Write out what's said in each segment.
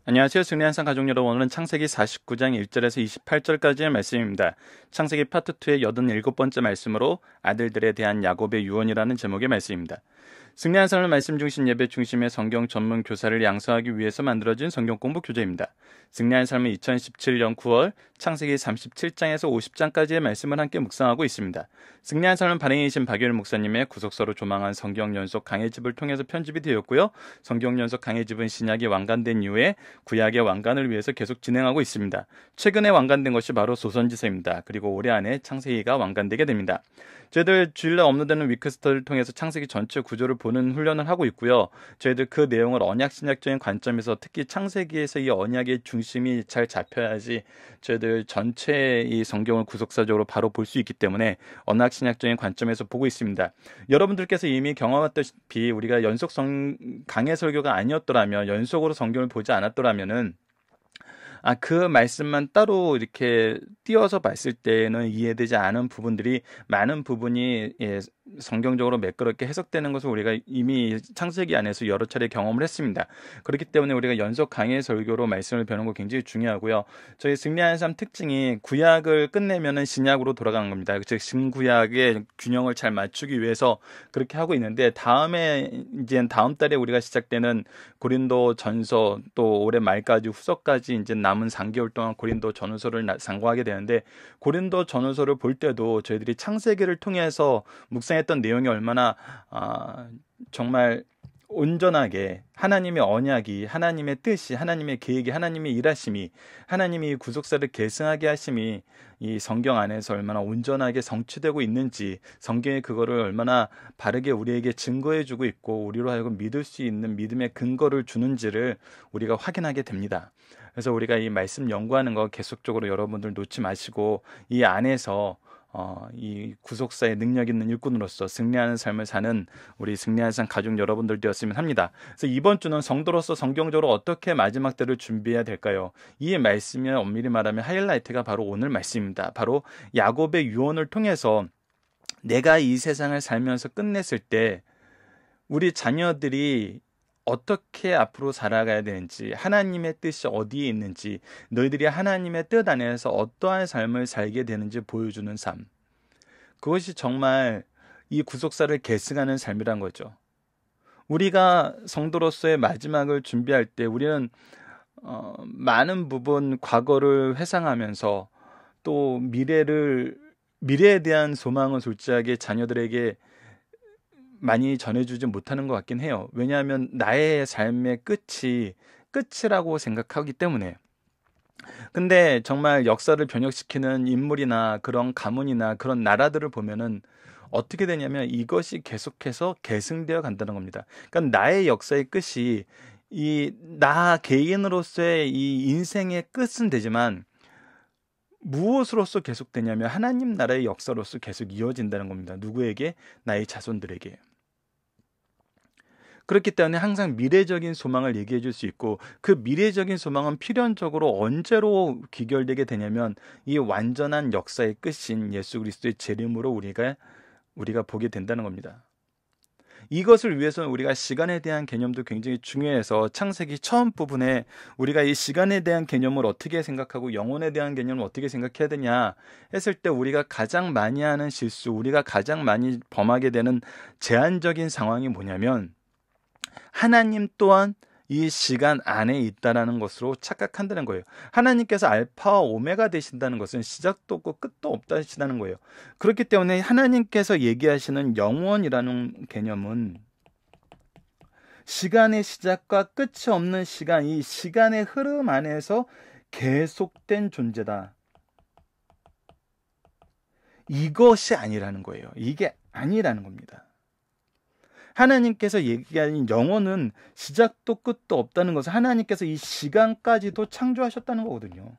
안녕하세요. 승리한산 가족 여러분, 오늘은 창세기 49장 1절에서 28절까지의 말씀입니다. 창세기 파트 2의 87번째 말씀으로 아들들에 대한 야곱의 유언이라는 제목의 말씀입니다. 승리한산을 말씀 중심 예배 중심의 성경 전문 교사를 양성하기 위해서 만들어진 성경 공부 교재입니다. 승리한 삶은 2017년 9월 창세기 37장에서 50장까지의 말씀을 함께 묵상하고 있습니다. 승리한 삶은 발행이신 박유일 목사님의 구속서로 조망한 성경 연속 강해집을 통해서 편집이 되었고요. 성경 연속 강해집은 신약이 완간된 이후에 구약의 완간을 위해서 계속 진행하고 있습니다. 최근에 완간된 것이 바로 소선지서입니다. 그리고 올해 안에 창세기가 완간되게 됩니다. 저희들 주일날 업로드되는 위크스터를 통해서 창세기 전체 구조를 보는 훈련을 하고 있고요. 저희들 그 내용을 언약신약적인 관점에서 특히 창세기에서 이 언약의 중심이 잘 잡혀야지 저희들 전체 이 성경을 구속사적으로 바로 볼 수 있기 때문에 언약신약적인 관점에서 보고 있습니다. 여러분들께서 이미 경험했다시피 우리가 연속 강해 설교가 아니었더라면, 연속으로 성경을 보지 않았더라면은 그 말씀만 따로 이렇게 띄어서 봤을 때는 이해되지 않은 부분들이 많은 부분이 성경적으로 매끄럽게 해석되는 것을 우리가 이미 창세기 안에서 여러 차례 경험을 했습니다. 그렇기 때문에 우리가 연속 강해 설교로 말씀을 배우는 거 굉장히 중요하고요. 저희 승리하는 삶 특징이 구약을 끝내면은 신약으로 돌아가는 겁니다. 즉 신구약의 균형을 잘 맞추기 위해서 그렇게 하고 있는데, 이제 다음 달에 우리가 시작되는 고린도 전서, 또 올해 말까지 후서까지 이제 남은 3개월 동안 고린도 전후서를 상고하게 되는데, 고린도 전후서를 볼 때도 저희들이 창세기를 통해서 묵상했던 내용이 얼마나 정말 온전하게 하나님의 언약이, 하나님의 뜻이, 하나님의 계획이, 하나님의 일하심이, 하나님이 구속사를 계승하게 하심이 이 성경 안에서 얼마나 온전하게 성취되고 있는지, 성경이 그거를 얼마나 바르게 우리에게 증거해주고 있고 우리로 하여금 믿을 수 있는 믿음의 근거를 주는지를 우리가 확인하게 됩니다. 그래서 우리가 이 말씀 연구하는 거 계속적으로 여러분들 놓지 마시고 이 안에서 이 구속사의 능력 있는 일꾼으로서 승리하는 삶을 사는 우리 승리하는 삶 가족 여러분들 되었으면 합니다. 그래서 이번 주는 성도로서 성경적으로 어떻게 마지막 때를 준비해야 될까요? 이 말씀이 엄밀히 말하면 하이라이트가 바로 오늘 말씀입니다. 바로 야곱의 유언을 통해서 내가 이 세상을 살면서 끝냈을 때 우리 자녀들이 어떻게 앞으로 살아가야 되는지, 하나님의 뜻이 어디에 있는지, 너희들이 하나님의 뜻 안에서 어떠한 삶을 살게 되는지 보여주는 삶, 그것이 정말 이 구속사를 계승하는 삶이란 거죠. 우리가 성도로서의 마지막을 준비할 때 우리는 많은 부분 과거를 회상하면서 또 미래에 대한 소망을 솔직하게 자녀들에게 많이 전해주지 못하는 것 같긴 해요. 왜냐하면 나의 삶의 끝이라고 생각하기 때문에. 근데 정말 역사를 변혁시키는 인물이나 그런 가문이나 그런 나라들을 보면은 어떻게 되냐면 이것이 계속해서 계승되어 간다는 겁니다. 그러니까 나의 역사의 끝이 나 개인으로서의 이 인생의 끝은 되지만 무엇으로서 계속되냐면 하나님 나라의 역사로서 계속 이어진다는 겁니다. 누구에게? 나의 자손들에게. 그렇기 때문에 항상 미래적인 소망을 얘기해 줄 수 있고, 그 미래적인 소망은 필연적으로 언제로 귀결되게 되냐면 이 완전한 역사의 끝인 예수 그리스도의 재림으로 우리가 보게 된다는 겁니다. 이것을 위해서는 우리가 시간에 대한 개념도 굉장히 중요해서 창세기 처음 부분에 우리가 이 시간에 대한 개념을 어떻게 생각하고 영혼에 대한 개념을 어떻게 생각해야 되냐 했을 때 우리가 가장 많이 하는 실수, 우리가 가장 많이 범하게 되는 제한적인 상황이 뭐냐면 하나님 또한 이 시간 안에 있다라는 것으로 착각한다는 거예요. 하나님께서 알파와 오메가 되신다는 것은 시작도 없고 끝도 없다시다는 거예요. 그렇기 때문에 하나님께서 얘기하시는 영원이라는 개념은 시간의 시작과 끝이 없는 시간, 이 시간의 흐름 안에서 계속된 존재다. 이것이 아니라는 거예요. 이게 아니라는 겁니다. 하나님께서 얘기하는 영혼은 시작도 끝도 없다는 것은 하나님께서 이 시간까지도 창조하셨다는 거거든요.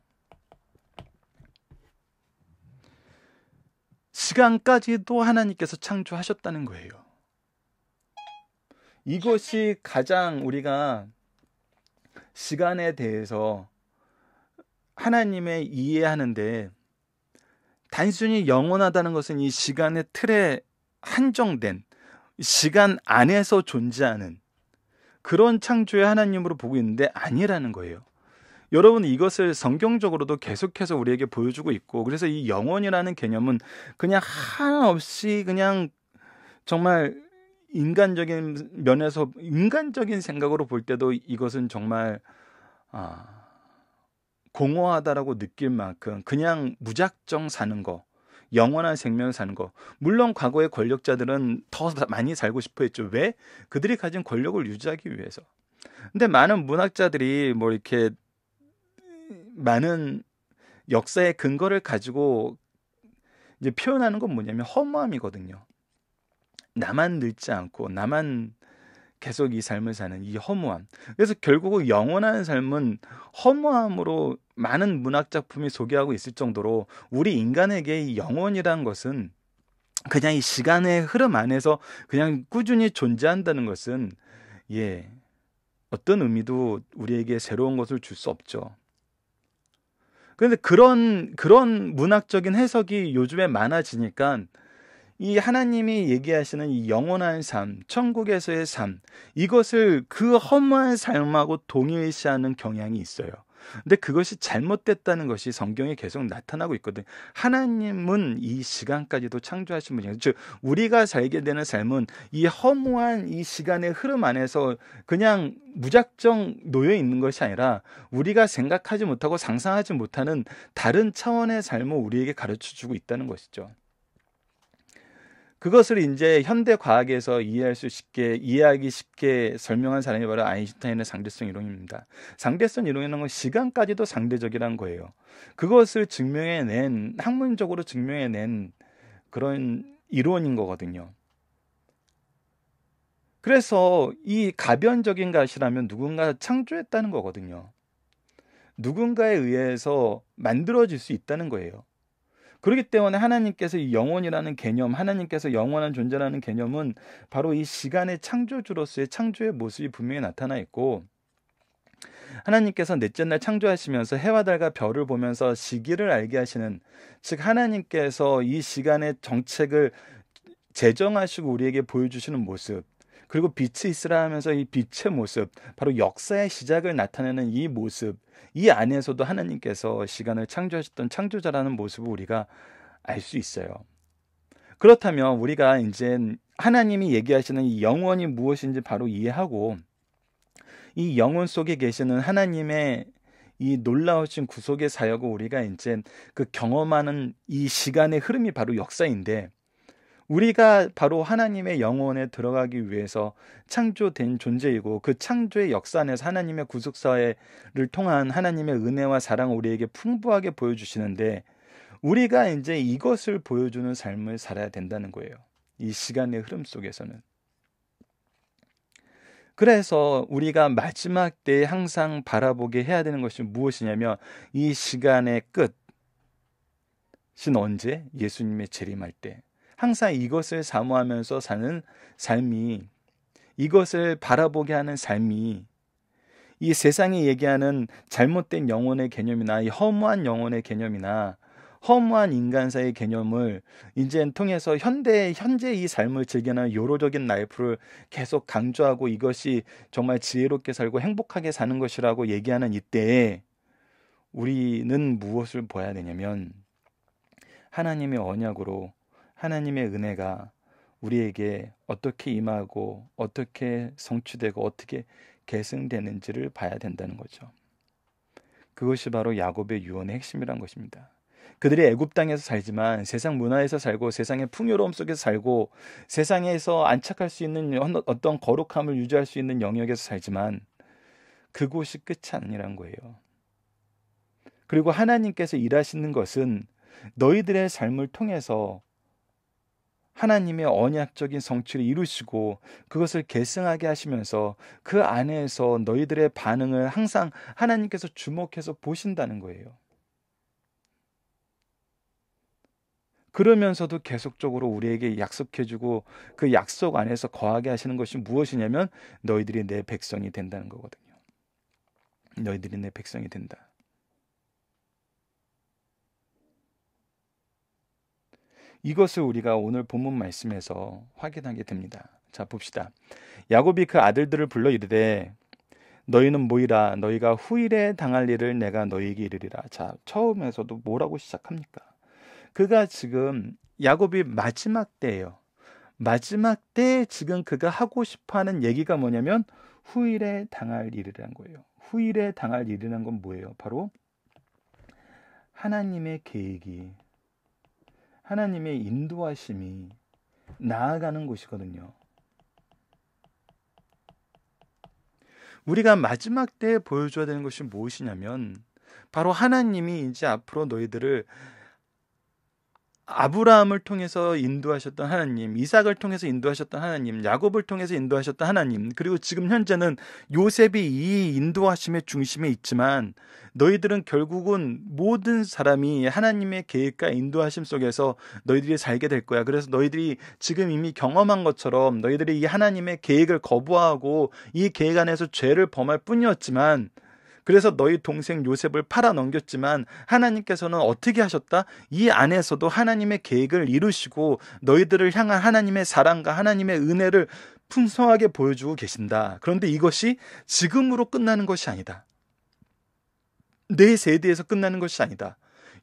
시간까지도 하나님께서 창조하셨다는 거예요. 이것이 가장 우리가 시간에 대해서 하나님의 이해하는데, 단순히 영원하다는 것은 이 시간의 틀에 한정된 시간 안에서 존재하는 그런 창조의 하나님으로 보고 있는데 아니라는 거예요. 여러분 이것을 성경적으로도 계속해서 우리에게 보여주고 있고, 그래서 이 영혼이라는 개념은 그냥 하나 없이 그냥 정말 인간적인 면에서 인간적인 생각으로 볼 때도 이것은 정말 공허하다라고 느낄 만큼 그냥 무작정 사는 거, 영원한 생명을 사는 거. 물론 과거의 권력자들은 더 많이 살고 싶어 했죠. 왜? 그들이 가진 권력을 유지하기 위해서. 근데 많은 문학자들이 뭐 이렇게 많은 역사의 근거를 가지고 이제 표현하는 건 뭐냐면 허무함이거든요. 나만 늙지 않고 나만 계속 이 삶을 사는 이 허무함. 그래서 결국 영원한 삶은 허무함으로 많은 문학 작품이 소개하고 있을 정도로 우리 인간에게 이 영혼이란 것은 그냥 이 시간의 흐름 안에서 그냥 꾸준히 존재한다는 것은 어떤 의미도 우리에게 새로운 것을 줄 수 없죠. 그런데 그런 문학적인 해석이 요즘에 많아지니까 이 하나님이 얘기하시는 이 영원한 삶, 천국에서의 삶, 이것을 그 허무한 삶하고 동일시하는 경향이 있어요. 근데 그것이 잘못됐다는 것이 성경에 계속 나타나고 있거든. 하나님은 이 시간까지도 창조하신 분이에요. 즉 우리가 살게 되는 삶은 이 허무한 이 시간의 흐름 안에서 그냥 무작정 놓여 있는 것이 아니라 우리가 생각하지 못하고 상상하지 못하는 다른 차원의 삶을 우리에게 가르쳐 주고 있다는 것이죠. 그것을 이제 현대 과학에서 이해하기 쉽게 설명한 사람이 바로 아인슈타인의 상대성 이론입니다. 상대성 이론이라는 건 시간까지도 상대적이라는 거예요. 그것을 학문적으로 증명해낸 그런 이론인 거거든요. 그래서 이 가변적인 것이라면 누군가 창조했다는 거거든요. 누군가에 의해서 만들어질 수 있다는 거예요. 그렇기 때문에 하나님께서 이 영혼이라는 개념, 하나님께서 영원한 존재라는 개념은 바로 이 시간의 창조주로서의 창조의 모습이 분명히 나타나 있고, 하나님께서 넷째 날 창조하시면서 해와 달과 별을 보면서 시기를 알게 하시는, 즉 하나님께서 이 시간의 정책을 제정하시고 우리에게 보여주시는 모습, 그리고 빛이 있으라 하면서 이 빛의 모습, 바로 역사의 시작을 나타내는 이 모습, 이 안에서도 하나님께서 시간을 창조하셨던 창조자라는 모습을 우리가 알 수 있어요. 그렇다면 우리가 이제 하나님이 얘기하시는 이 영혼이 무엇인지 바로 이해하고, 이 영혼 속에 계시는 하나님의 이 놀라우신 구속의 사역을 우리가 이제 그 경험하는 이 시간의 흐름이 바로 역사인데, 우리가 바로 하나님의 영혼에 들어가기 위해서 창조된 존재이고, 그 창조의 역사 안에서 하나님의 구속사회를 통한 하나님의 은혜와 사랑을 우리에게 풍부하게 보여주시는데, 우리가 이제 이것을 보여주는 삶을 살아야 된다는 거예요. 이 시간의 흐름 속에서는. 그래서 우리가 마지막 때에 항상 바라보게 해야 되는 것이 무엇이냐면, 이 시간의 끝은 언제? 예수님의 재림할 때. 항상 이것을 사모하면서 사는 삶이, 이것을 바라보게 하는 삶이, 이 세상이 얘기하는 잘못된 영혼의 개념이나 이 허무한 영혼의 개념이나 허무한 인간사의 개념을 이제 통해서 현재 이 삶을 즐기는 요로적인 라이프를 계속 강조하고, 이것이 정말 지혜롭게 살고 행복하게 사는 것이라고 얘기하는 이때에 우리는 무엇을 봐야 되냐면, 하나님의 언약으로 하나님의 은혜가 우리에게 어떻게 임하고 어떻게 성취되고 어떻게 계승되는지를 봐야 된다는 거죠. 그것이 바로 야곱의 유언의 핵심이란 것입니다. 그들이 애굽 땅에서 살지만 세상 문화에서 살고 세상의 풍요로움 속에서 살고 세상에서 안착할 수 있는 어떤 거룩함을 유지할 수 있는 영역에서 살지만 그곳이 끝이 아니란 거예요. 그리고 하나님께서 일하시는 것은 너희들의 삶을 통해서 하나님의 언약적인 성취를 이루시고 그것을 계승하게 하시면서 그 안에서 너희들의 반응을 항상 하나님께서 주목해서 보신다는 거예요. 그러면서도 계속적으로 우리에게 약속해주고 그 약속 안에서 거하게 하시는 것이 무엇이냐면 너희들이 내 백성이 된다는 거거든요. 너희들이 내 백성이 된다. 이것을 우리가 오늘 본문 말씀에서 확인하게 됩니다. 자, 봅시다. 야곱이 그 아들들을 불러 이르되 너희는 모이라. 너희가 후일에 당할 일을 내가 너희에게 이르리라. 자, 처음에서도 뭐라고 시작합니까? 그가 지금 야곱이 마지막 때예요. 마지막 때 지금 그가 하고 싶어하는 얘기가 뭐냐면 후일에 당할 일이라는 거예요. 후일에 당할 일이라는 건 뭐예요? 바로 하나님의 계획이, 하나님의 인도하심이 나아가는 것이거든요. 우리가 마지막 때에 보여줘야 되는 것이 무엇이냐면 바로 하나님이 이제 앞으로 너희들을 아브라함을 통해서 인도하셨던 하나님, 이삭을 통해서 인도하셨던 하나님, 야곱을 통해서 인도하셨던 하나님, 그리고 지금 현재는 요셉이 이 인도하심의 중심에 있지만 너희들은 결국은 모든 사람이 하나님의 계획과 인도하심 속에서 너희들이 살게 될 거야. 그래서 너희들이 지금 이미 경험한 것처럼 너희들이 이 하나님의 계획을 거부하고 이 계획 안에서 죄를 범할 뿐이었지만, 그래서 너희 동생 요셉을 팔아 넘겼지만 하나님께서는 어떻게 하셨다? 이 안에서도 하나님의 계획을 이루시고 너희들을 향한 하나님의 사랑과 하나님의 은혜를 풍성하게 보여주고 계신다. 그런데 이것이 지금으로 끝나는 것이 아니다. 내 세대에서 끝나는 것이 아니다.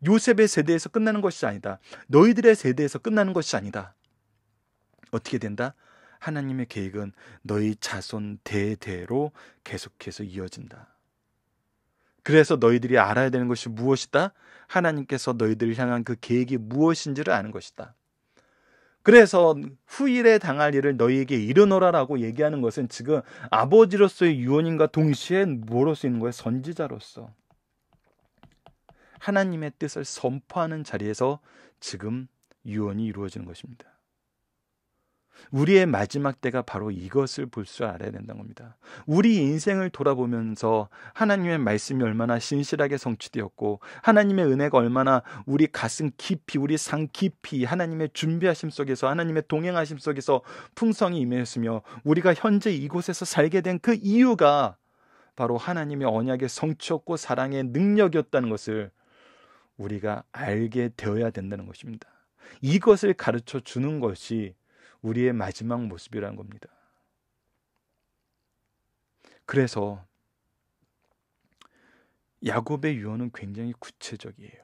요셉의 세대에서 끝나는 것이 아니다. 너희들의 세대에서 끝나는 것이 아니다. 어떻게 된다? 하나님의 계획은 너희 자손 대대로 계속해서 이어진다. 그래서 너희들이 알아야 되는 것이 무엇이다? 하나님께서 너희들을 향한 그 계획이 무엇인지를 아는 것이다. 그래서 후일에 당할 일을 너희에게 이르노라라고 얘기하는 것은 지금 아버지로서의 유언인과 동시에 뭐로서 있는 거예요? 선지자로서 하나님의 뜻을 선포하는 자리에서 지금 유언이 이루어지는 것입니다. 우리의 마지막 때가 바로 이것을 볼 줄 알아야 된다는 겁니다. 우리 인생을 돌아보면서 하나님의 말씀이 얼마나 신실하게 성취되었고 하나님의 은혜가 얼마나 우리 가슴 깊이, 우리 상 깊이 하나님의 준비하심 속에서, 하나님의 동행하심 속에서 풍성이 임했으며 우리가 현재 이곳에서 살게 된 그 이유가 바로 하나님의 언약의 성취였고 사랑의 능력이었다는 것을 우리가 알게 되어야 된다는 것입니다. 이것을 가르쳐 주는 것이 우리의 마지막 모습이라는 겁니다. 그래서 야곱의 유언은 굉장히 구체적이에요.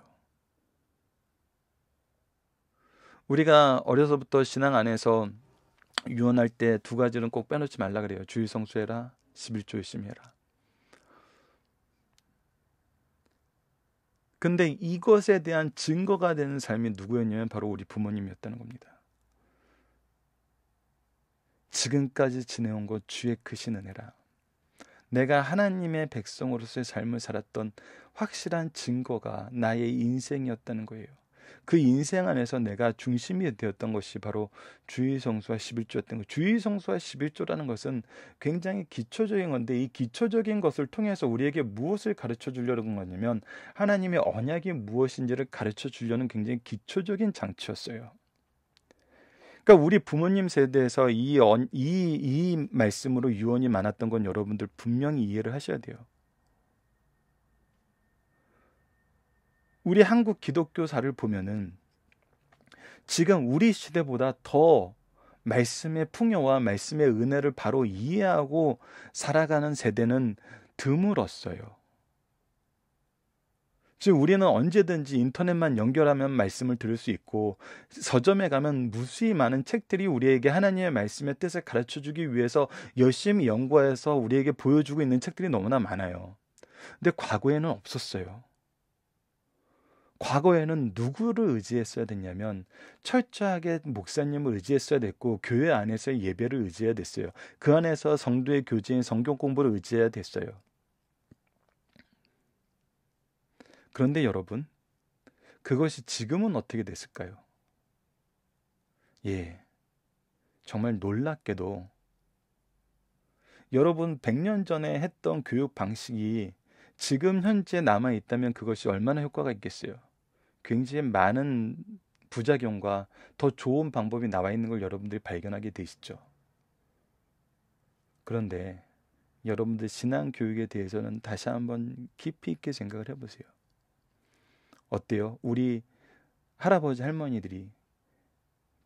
우리가 어려서부터 신앙 안에서 유언할 때 두 가지는 꼭 빼놓지 말라 그래요. 주일 성수해라, 11조 열심히 해라. 근데 이것에 대한 증거가 되는 삶이 누구였냐면 바로 우리 부모님이었다는 겁니다. 지금까지 지내온 것 주의 크신 은혜라. 내가 하나님의 백성으로서의 삶을 살았던 확실한 증거가 나의 인생이었다는 거예요. 그 인생 안에서 내가 중심이 되었던 것이 바로 주의성수와 11조였던 거예요. 주의성수와 11조라는 것은 굉장히 기초적인 건데 이 기초적인 것을 통해서 우리에게 무엇을 가르쳐 주려는 거냐면 하나님의 언약이 무엇인지를 가르쳐 주려는 굉장히 기초적인 장치였어요. 그러니까 우리 부모님 세대에서 이 말씀으로 유언이 많았던 건 여러분들 분명히 이해를 하셔야 돼요. 우리 한국 기독교사를 보면은 지금 우리 시대보다 더 말씀의 풍요와 말씀의 은혜를 바로 이해하고 살아가는 세대는 드물었어요. 지금 우리는 언제든지 인터넷만 연결하면 말씀을 들을 수 있고 서점에 가면 무수히 많은 책들이 우리에게 하나님의 말씀의 뜻을 가르쳐주기 위해서 열심히 연구해서 우리에게 보여주고 있는 책들이 너무나 많아요. 근데 과거에는 없었어요. 과거에는 누구를 의지했어야 됐냐면 철저하게 목사님을 의지했어야 됐고 교회 안에서의 예배를 의지해야 됐어요. 그 안에서 성도의 교제인 성경 공부를 의지해야 됐어요. 그런데 여러분, 그것이 지금은 어떻게 됐을까요? 예, 정말 놀랍게도 여러분 100년 전에 했던 교육 방식이 지금 현재 남아있다면 그것이 얼마나 효과가 있겠어요? 굉장히 많은 부작용과 더 좋은 방법이 나와 있는 걸 여러분들이 발견하게 되시죠. 그런데 여러분들 신앙 교육에 대해서는 다시 한번 깊이 있게 생각을 해보세요. 어때요? 우리 할아버지 할머니들이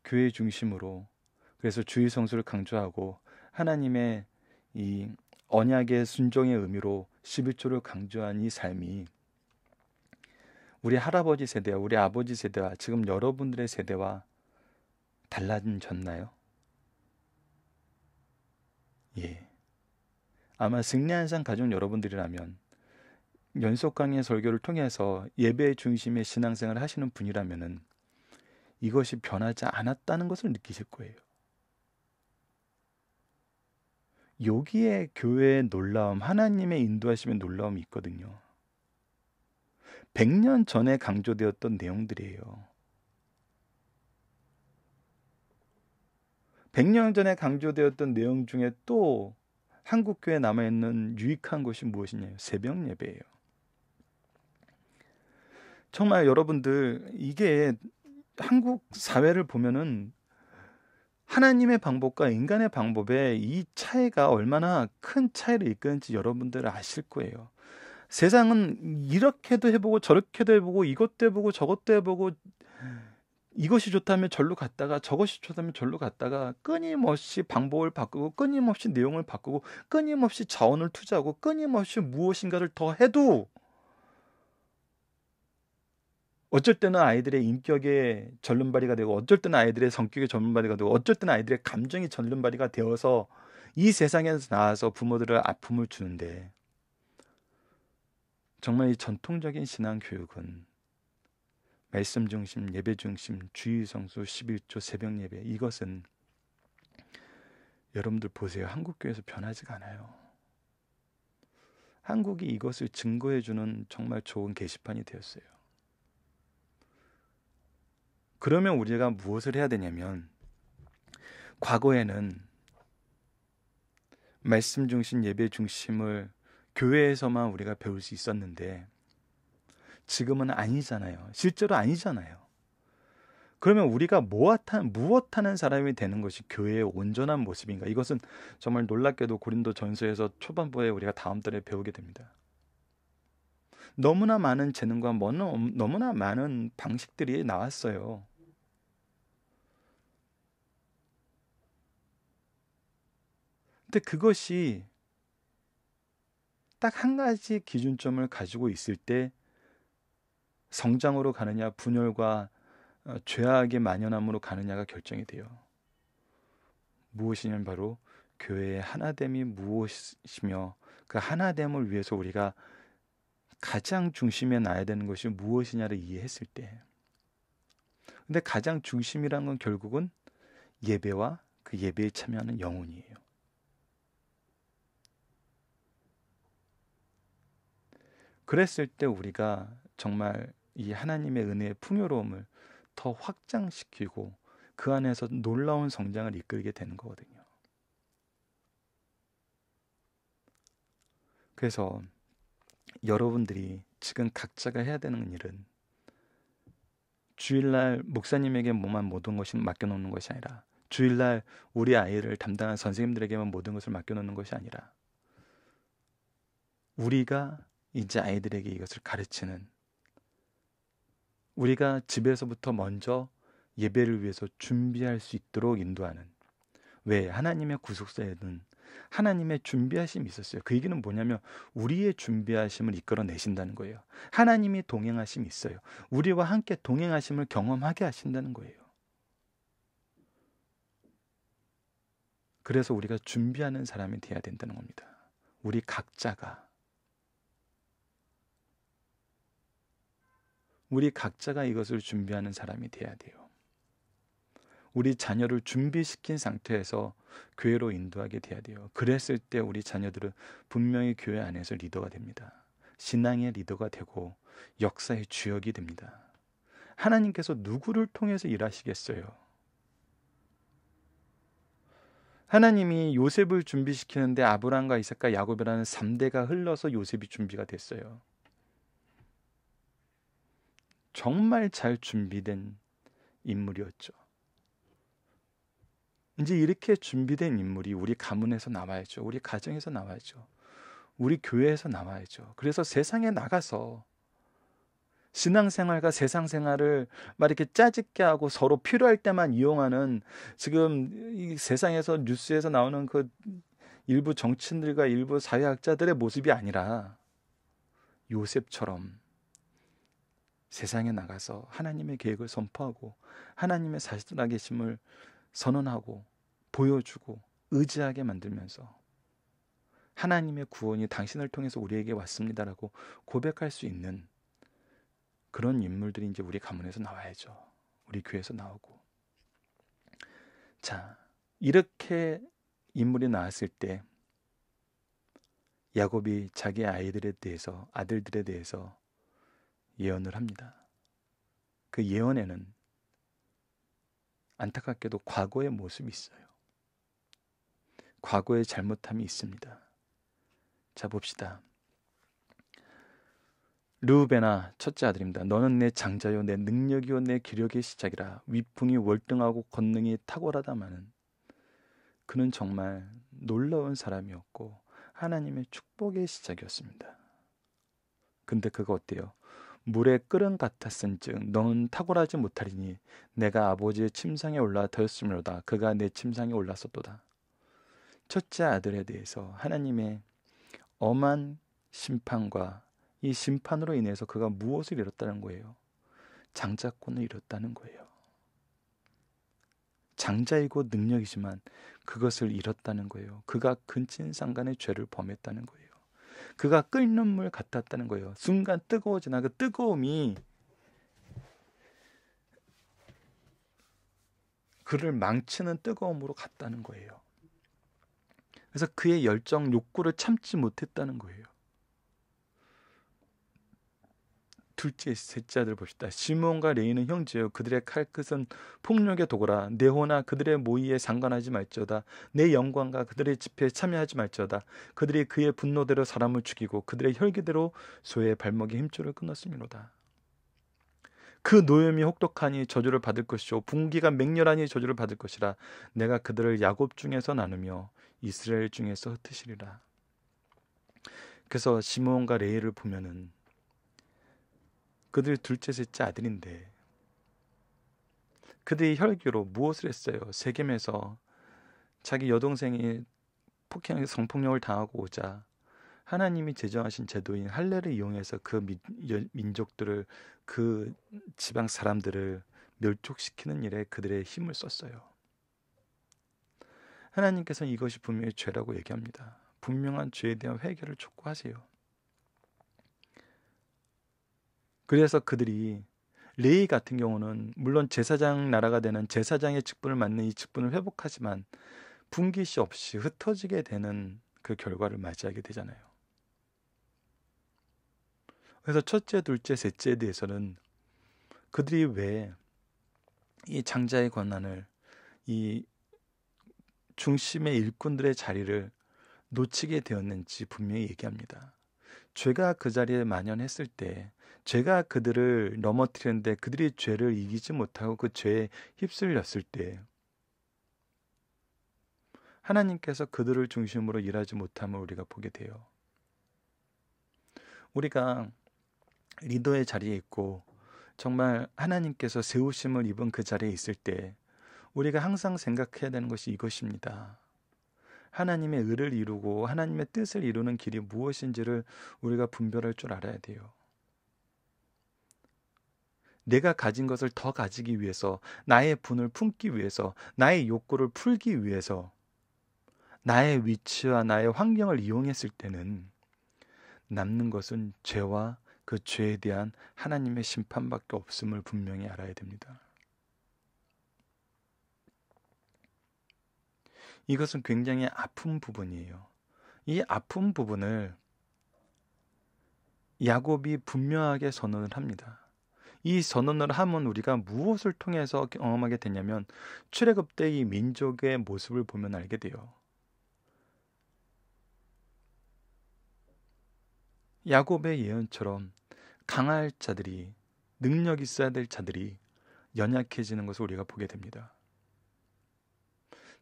교회 중심으로 그래서 주의 성수를 강조하고 하나님의 이 언약의 순종의 의미로 11조를 강조한 이 삶이 우리 할아버지 세대와 우리 아버지 세대와 지금 여러분들의 세대와 달라졌나요? 예. 아마 승리한상 가족 여러분들이라면 연속 강의 설교를 통해서 예배의 중심의 신앙생활을 하시는 분이라면은 이것이 변하지 않았다는 것을 느끼실 거예요. 여기에 교회의 놀라움, 하나님의 인도하심의 놀라움이 있거든요. 100년 전에 강조되었던 내용들이에요. 100년 전에 강조되었던 내용 중에 또 한국교회에 남아있는 유익한 것이 무엇이냐요? 새벽 예배예요. 정말 여러분들, 이게 한국 사회를 보면은 하나님의 방법과 인간의 방법의 이 차이가 얼마나 큰 차이를 이끄는지 여러분들 아실 거예요. 세상은 이렇게도 해보고 저렇게도 해보고 이것도 해보고 저것도 해보고 이것이 좋다면 절로 갔다가 저것이 좋다면 절로 갔다가 끊임없이 방법을 바꾸고 끊임없이 내용을 바꾸고 끊임없이 자원을 투자하고 끊임없이 무엇인가를 더 해도 어쩔 때는 아이들의 인격의 절름발이가 되고 어쩔 때는 아이들의 성격의 절름발이가 되고 어쩔 때는 아이들의 감정의 절름발이가 되어서 이 세상에서 나와서 부모들을 아픔을 주는데 정말 이 전통적인 신앙교육은 말씀 중심, 예배 중심, 주의 성수, 11조 새벽 예배 이것은 여러분들 보세요. 한국교회에서 변하지가 않아요. 한국이 이것을 증거해주는 정말 좋은 게시판이 되었어요. 그러면 우리가 무엇을 해야 되냐면 과거에는 말씀 중심, 예배 중심을 교회에서만 우리가 배울 수 있었는데 지금은 아니잖아요. 실제로 아니잖아요. 그러면 우리가 무엇하는 사람이 되는 것이 교회의 온전한 모습인가? 이것은 정말 놀랍게도 고린도 전서에서 초반부에 우리가 다음 달에 배우게 됩니다. 너무나 많은 재능과 너무나 많은 방식들이 나왔어요. 근데 그것이 딱 한 가지 기준점을 가지고 있을 때 성장으로 가느냐 분열과 죄악의 만연함으로 가느냐가 결정이 돼요. 무엇이냐면 바로 교회의 하나됨이 무엇이며 그 하나됨을 위해서 우리가 가장 중심에 놔야 되는 것이 무엇이냐를 이해했을 때 근데 가장 중심이란 건 결국은 예배와 그 예배에 참여하는 영혼이에요. 그랬을 때 우리가 정말 이 하나님의 은혜의 풍요로움을 더 확장시키고 그 안에서 놀라운 성장을 이끌게 되는 거거든요. 그래서 여러분들이 지금 각자가 해야 되는 일은 주일날 목사님에게 모든 것이 맡겨놓는 것이 아니라 주일날 우리 아이를 담당한 선생님들에게만 모든 것을 맡겨놓는 것이 아니라 우리가 이제 아이들에게 이것을 가르치는 우리가 집에서부터 먼저 예배를 위해서 준비할 수 있도록 인도하는 왜 하나님의 구속사에는 하나님의 준비하심이 있었어요. 그 얘기는 뭐냐면 우리의 준비하심을 이끌어내신다는 거예요. 하나님이 동행하심이 있어요. 우리와 함께 동행하심을 경험하게 하신다는 거예요. 그래서 우리가 준비하는 사람이 되어야 된다는 겁니다. 우리 각자가 이것을 준비하는 사람이 되어야 돼요. 우리 자녀를 준비시킨 상태에서 교회로 인도하게 돼야 돼요. 그랬을 때 우리 자녀들은 분명히 교회 안에서 리더가 됩니다. 신앙의 리더가 되고 역사의 주역이 됩니다. 하나님께서 누구를 통해서 일하시겠어요? 하나님이 요셉을 준비시키는데 아브라함과 이삭과 야곱이라는 3대가 흘러서 요셉이 준비가 됐어요. 정말 잘 준비된 인물이었죠. 이제 이렇게 준비된 인물이 우리 가문에서 나와야죠. 우리 가정에서 나와야죠. 우리 교회에서 나와야죠. 그래서 세상에 나가서 신앙생활과 세상생활을 막 이렇게 짜집게 하고 서로 필요할 때만 이용하는 지금 이 세상에서 뉴스에서 나오는 그 일부 정치인들과 일부 사회학자들의 모습이 아니라 요셉처럼 세상에 나가서 하나님의 계획을 선포하고 하나님의 살아계심을 선언하고 보여주고 의지하게 만들면서 하나님의 구원이 당신을 통해서 우리에게 왔습니다라고 고백할 수 있는 그런 인물들이 이제 우리 가문에서 나와야죠. 우리 교회에서 나오고. 자, 이렇게 인물이 나왔을 때 야곱이 자기 아들들에 대해서 예언을 합니다. 그 예언에는 안타깝게도 과거의 모습이 있어요. 과거의 잘못함이 있습니다. 자, 봅시다. 르우벤아, 첫째 아들입니다. 너는 내 장자요 내 능력이요 내 기력의 시작이라. 위풍이 월등하고 권능이 탁월하다마는 그는 정말 놀라운 사람이었고 하나님의 축복의 시작이었습니다. 근데 그거 어때요? 물에 끓은 같았은즉 너는 탁월하지 못하리니 내가 아버지의 침상에 올라타였으므로다. 그가 내 침상에 올랐었도다. 첫째 아들에 대해서 하나님의 엄한 심판과 이 심판으로 인해서 그가 무엇을 잃었다는 거예요? 장자권을 잃었다는 거예요. 장자이고 능력이지만 그것을 잃었다는 거예요. 그가 근친상간의 죄를 범했다는 거예요. 그가 끓는 물 같았다는 거예요. 순간 뜨거워지나 그 뜨거움이 그를 망치는 뜨거움으로 갔다는 거예요. 그래서 그의 열정, 욕구를 참지 못했다는 거예요. 둘째, 셋째 아들 봅시다. 시므온과 레이는 형제요 그들의 칼끝은 폭력의 도구라. 내 호나 그들의 모의에 상관하지 말지어다. 내 영광과 그들의 집회에 참여하지 말지어다. 그들이 그의 분노대로 사람을 죽이고 그들의 혈기대로 소의 발목에 힘줄을 끊었음이로다. 그 노염이 혹독하니 저주를 받을 것이요 분기가 맹렬하니 저주를 받을 것이라. 내가 그들을 야곱 중에서 나누며 이스라엘 중에서 흩으시리라. 그래서 시므온과 레이를 보면은 그들이 둘째 셋째 아들인데 그들이 혈기로 무엇을 했어요? 세겜에서 자기 여동생이 성폭력을 당하고 오자 하나님이 제정하신 제도인 할례를 이용해서 그 민족들을, 그 지방 사람들을 멸족시키는 일에 그들의 힘을 썼어요. 하나님께서는 이것이 분명히 죄라고 얘기합니다. 분명한 죄에 대한 회개를 촉구하세요. 그래서 그들이 레위 같은 경우는 물론 제사장 나라가 되는 제사장의 직분을 맡는 이 직분을 회복하지만 분기시 없이 흩어지게 되는 그 결과를 맞이하게 되잖아요. 그래서 첫째, 둘째, 셋째에 대해서는 그들이 왜 이 장자의 권한을, 이 중심의 일꾼들의 자리를 놓치게 되었는지 분명히 얘기합니다. 죄가 그 자리에 만연했을 때, 죄가 그들을 넘어뜨렸는데 그들이 죄를 이기지 못하고 그 죄에 휩쓸렸을 때 하나님께서 그들을 중심으로 일하지 못함을 우리가 보게 돼요. 우리가 리더의 자리에 있고 정말 하나님께서 세우심을 입은 그 자리에 있을 때 우리가 항상 생각해야 되는 것이 이것입니다. 하나님의 의를 이루고 하나님의 뜻을 이루는 길이 무엇인지를 우리가 분별할 줄 알아야 돼요. 내가 가진 것을 더 가지기 위해서, 나의 분을 품기 위해서, 나의 욕구를 풀기 위해서 나의 위치와 나의 환경을 이용했을 때는 남는 것은 죄와 그 죄에 대한 하나님의 심판밖에 없음을 분명히 알아야 됩니다. 이것은 굉장히 아픈 부분이에요. 이 아픈 부분을 야곱이 분명하게 선언을 합니다. 이 선언을 하면 우리가 무엇을 통해서 경험하게 되냐면 출애굽 때 이 민족의 모습을 보면 알게 돼요. 야곱의 예언처럼 강할 자들이, 능력 있어야 될 자들이 연약해지는 것을 우리가 보게 됩니다.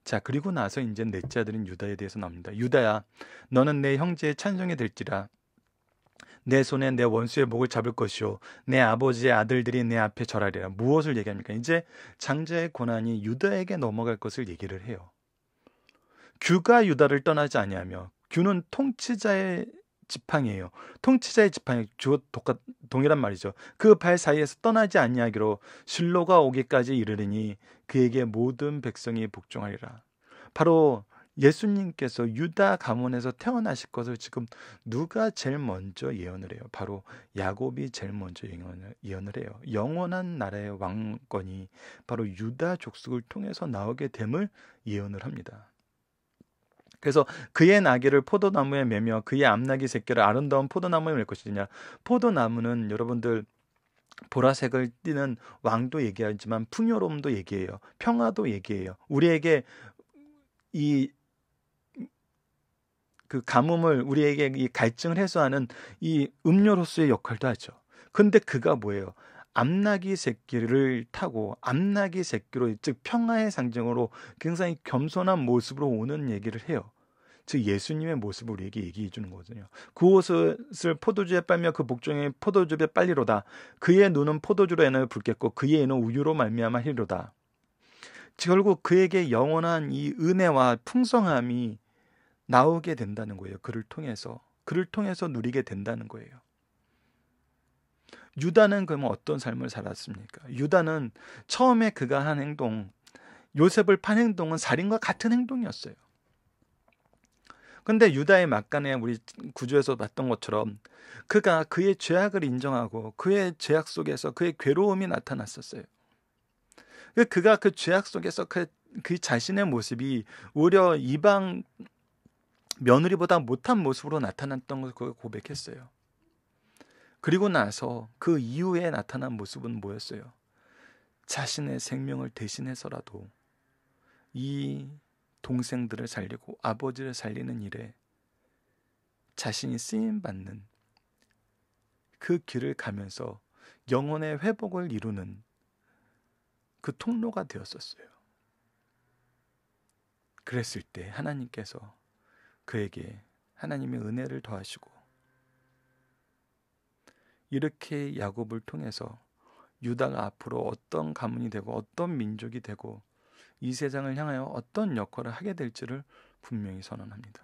자, 그리고 나서 이제 넷째 아들인 유다에 대해서 나옵니다. 유다야, 너는 내 형제의 찬송이 될지라. 내 손에 내 원수의 목을 잡을 것이요 내 아버지의 아들들이 내 앞에 절하리라. 무엇을 얘기합니까? 이제 장자의 고난이 유다에게 넘어갈 것을 얘기를 해요. 규가 유다를 떠나지 아니하며, 규는 통치자의 지팡이에요. 통치자의 지팡이, 주어 동일한 말이죠. 그 발 사이에서 떠나지 아니하기로 실로가 오기까지 이르리니 그에게 모든 백성이 복종하리라. 바로 예수님께서 유다 가문에서 태어나실 것을 지금 누가 제일 먼저 예언을 해요? 바로 야곱이 제일 먼저 예언을 해요. 영원한 나라의 왕권이 바로 유다 족속을 통해서 나오게 됨을 예언을 합니다. 그래서 그의 나귀를 포도나무에 매며 그의 암나귀 새끼를 아름다운 포도나무에 맬 것이냐. 포도나무는 여러분들 보라색을 띠는 왕도 얘기하지만 풍요로움도 얘기해요. 평화도 얘기해요. 우리에게 이 그 가뭄을, 우리에게 이 갈증을 해소하는 이 음료로서의 역할도 하죠. 근데 그가 뭐예요? 암나귀 새끼를 타고 암나귀 새끼로, 즉 평화의 상징으로 굉장히 겸손한 모습으로 오는 얘기를 해요. 즉 예수님의 모습을 우리에게 얘기해 주는 거거든요. 그 옷을 포도주에 빨며 그 복종이 포도주에 빨리로다. 그의 눈은 포도주로 인하여 붉겠고 그의 이는 우유로 말미암아 희리로다. 결국 그에게 영원한 이 은혜와 풍성함이 나오게 된다는 거예요. 그를 통해서 누리게 된다는 거예요. 유다는 그러면 어떤 삶을 살았습니까? 유다는 처음에 그가 한 행동, 요셉을 판 행동은 살인과 같은 행동이었어요. 근데 유다의 막간에 우리 구조에서 봤던 것처럼 그가 그의 죄악을 인정하고 그의 죄악 속에서 그의 괴로움이 나타났었어요. 그가 그 죄악 속에서 그 자신의 모습이 오히려 이방 며느리보다 못한 모습으로 나타났던 것을 그가 고백했어요. 그리고 나서 그 이후에 나타난 모습은 뭐였어요? 자신의 생명을 대신해서라도 이 동생들을 살리고 아버지를 살리는 일에 자신이 쓰임받는 그 길을 가면서 영혼의 회복을 이루는 그 통로가 되었었어요. 그랬을 때 하나님께서 그에게 하나님의 은혜를 더하시고 이렇게 야곱을 통해서 유다가 앞으로 어떤 가문이 되고 어떤 민족이 되고 이 세상을 향하여 어떤 역할을 하게 될지를 분명히 선언합니다.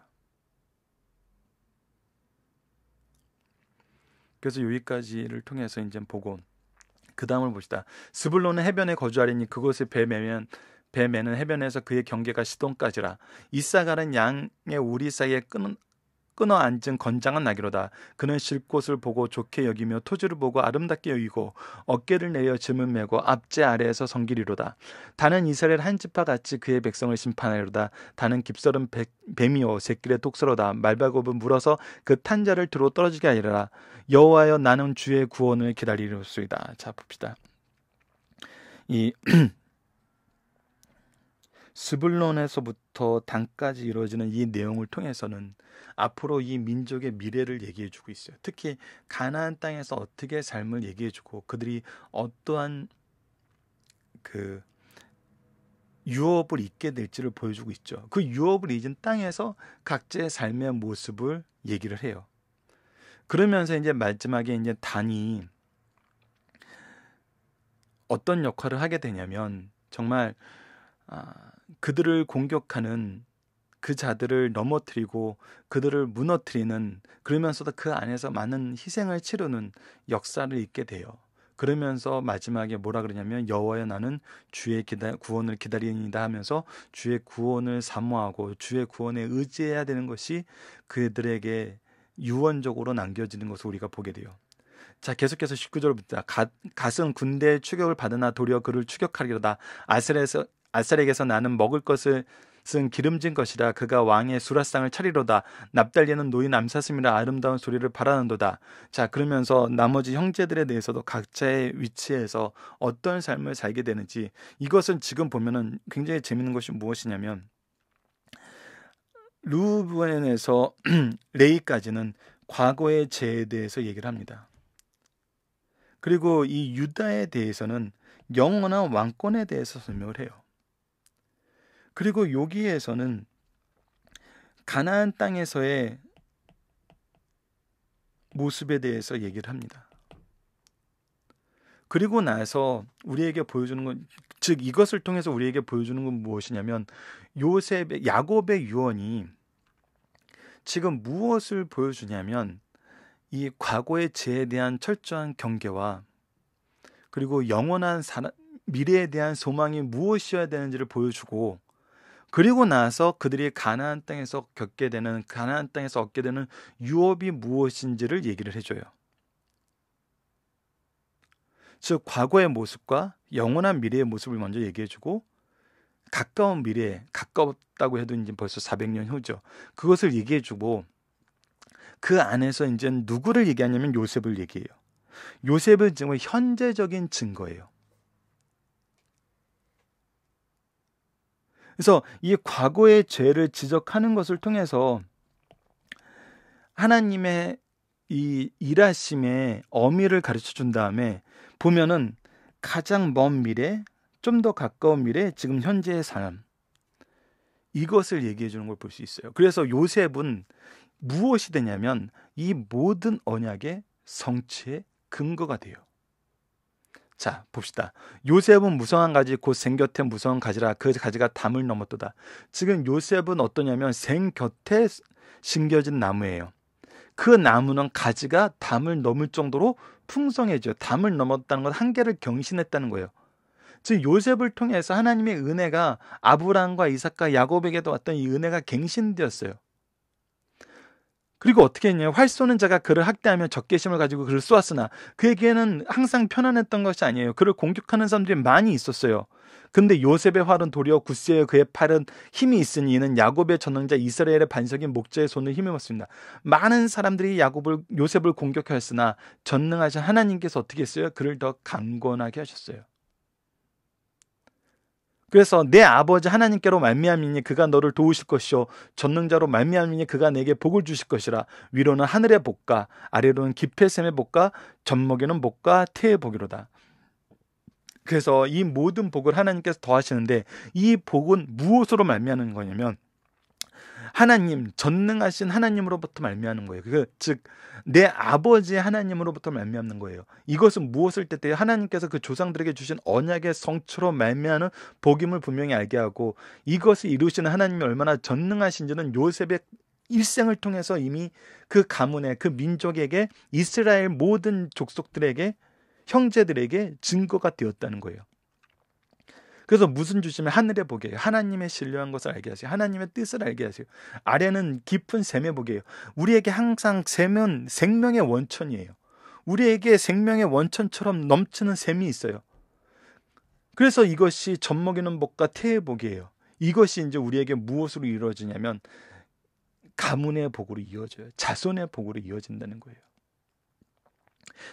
그래서 여기까지를 통해서 이제 보고 그 다음을 봅시다. 스불론은 해변에 거주하리니 그곳에 배 매는 해변에서 그의 경계가 시돈까지라. 이사갈은 양의 우리 사이에 끊어 앉은 건장한 나귀로다. 그는 쉴 곳을 보고 좋게 여기며 토지를 보고 아름답게 여기고 어깨를 내려 짐을 메고 앞제 아래에서 성기리로다. 다는 이스라엘 한 지파 같이 그의 백성을 심판하리로다. 다는 깁설은 뱀이요 새끼의 독서로다. 말발굽은 물어서 그 탄자를 들어 떨어지게 하리라. 여호와여 나는 주의 구원을 기다리리로소이다. 자 봅시다. 이 스불론에서부터 단까지 이루어지는 이 내용을 통해서는 앞으로 이 민족의 미래를 얘기해주고 있어요. 특히 가나안 땅에서 어떻게 삶을 얘기해주고 그들이 어떠한 그 유업을 잊게 될지를 보여주고 있죠. 그 유업을 잊은 땅에서 각자의 삶의 모습을 얘기를 해요. 그러면서 이제 마지막에 이제 단이 어떤 역할을 하게 되냐면 정말 그들을 공격하는 그 자들을 넘어뜨리고 그들을 무너뜨리는, 그러면서도 그 안에서 많은 희생을 치르는 역사를 잊게 돼요. 그러면서 마지막에 뭐라 그러냐면 여호와여 나는 주의 구원을 기다리니다 하면서 주의 구원을 사모하고 주의 구원에 의지해야 되는 것이 그들에게 유언적으로 남겨지는 것을 우리가 보게 돼요. 자, 계속해서 19절부터 갓은 군대의 추격을 받으나 도리어 그를 추격하리로다. 아셀에게서 나는 먹을 것을 쓴 기름진 것이라. 그가 왕의 수라상을 차리로다. 납달리는 노인 암사슴이라 아름다운 소리를 바라는도다. 자, 그러면서 나머지 형제들에 대해서도 각자의 위치에서 어떤 삶을 살게 되는지, 이것은 지금 보면은 굉장히 재밌는 것이 무엇이냐면 루벤에서 레이까지는 과거의 죄에 대해서 얘기를 합니다. 그리고 이 유다에 대해서는 영원한 왕권에 대해서 설명을 해요. 그리고 여기에서는 가나안 땅에서의 모습에 대해서 얘기를 합니다. 그리고 나서 우리에게 보여주는 건, 즉 이것을 통해서 우리에게 보여주는 건 무엇이냐면, 야곱의 유언이 지금 무엇을 보여주냐면, 이 과거의 죄에 대한 철저한 경계와 그리고 영원한 미래에 대한 소망이 무엇이어야 되는지를 보여주고, 그리고 나서 그들이 가나안 땅에서 가나안 땅에서 얻게 되는 유업이 무엇인지를 얘기를 해줘요. 즉 과거의 모습과 영원한 미래의 모습을 먼저 얘기해주고, 가까운 미래에, 가까웠다고 해도 이제 벌써 400년 후죠, 그것을 얘기해주고, 그 안에서 이제 누구를 얘기하냐면 요셉을 얘기해요. 요셉은 지금 현재적인 증거예요. 그래서 이 과거의 죄를 지적하는 것을 통해서 하나님의 이 일하심의 어미를 가르쳐 준 다음에 보면은 가장 먼 미래, 좀 더 가까운 미래, 지금 현재의 삶, 이것을 얘기해 주는 걸 볼 수 있어요. 그래서 요셉은 무엇이 되냐면 이 모든 언약의 성취의 근거가 돼요. 자, 봅시다. 요셉은 무성한 가지 곧 생곁에 무성한 가지라, 그 가지가 담을 넘었도다. 지금 요셉은 어떠냐면 생곁에 심겨진 나무예요. 그 나무는 가지가 담을 넘을 정도로 풍성해져요. 담을 넘었다는 건 한계를 경신했다는 거예요. 즉 요셉을 통해서 하나님의 은혜가 아브라함과 이삭과 야곱에게도 왔던 이 은혜가 갱신되었어요. 그리고 어떻게 했냐, 활 쏘는 자가 그를 학대하며 적개심을 가지고 그를 쏘았으나 그에게는 항상 편안했던 것이 아니에요. 그를 공격하는 사람들이 많이 있었어요. 근데 요셉의 활은 도리어 굳세어 그의 팔은 힘이 있으니 이는 야곱의 전능자 이스라엘의 반석인 목자의 손을 힘입었습니다. 많은 사람들이 요셉을 공격하였으나 전능하신 하나님께서 어떻게 했어요? 그를 더 강건하게 하셨어요. 그래서 내 아버지 하나님께로 말미암이니 그가 너를 도우실 것이요 전능자로 말미암이니 그가 내게 복을 주실 것이라. 위로는 하늘의 복과 아래로는 깊의 샘의 복과 젖먹이는 복과 태의 복이로다. 그래서 이 모든 복을 하나님께서 더하시는데, 이 복은 무엇으로 말미암는 거냐면 하나님, 전능하신 하나님으로부터 말미암는 거예요. 즉 내 아버지 하나님으로부터 말미암는 거예요. 이것은 무엇을 뜻해요? 하나님께서 그 조상들에게 주신 언약의 성취로 말미암는 복임을 분명히 알게 하고, 이것을 이루시는 하나님이 얼마나 전능하신지는 요셉의 일생을 통해서 이미 그 가문에, 그 민족에게, 이스라엘 모든 족속들에게, 형제들에게 증거가 되었다는 거예요. 그래서 무슨 주시면 하늘의 복이에요. 하나님의 신령한 것을 알게 하세요. 하나님의 뜻을 알게 하세요. 아래는 깊은 샘의 복이에요. 우리에게 항상 샘은 생명의 원천이에요. 우리에게 생명의 원천처럼 넘치는 샘이 있어요. 그래서 이것이 젖먹이는 복과 태의 복이에요. 이것이 이제 우리에게 무엇으로 이루어지냐면 가문의 복으로 이어져요. 자손의 복으로 이어진다는 거예요.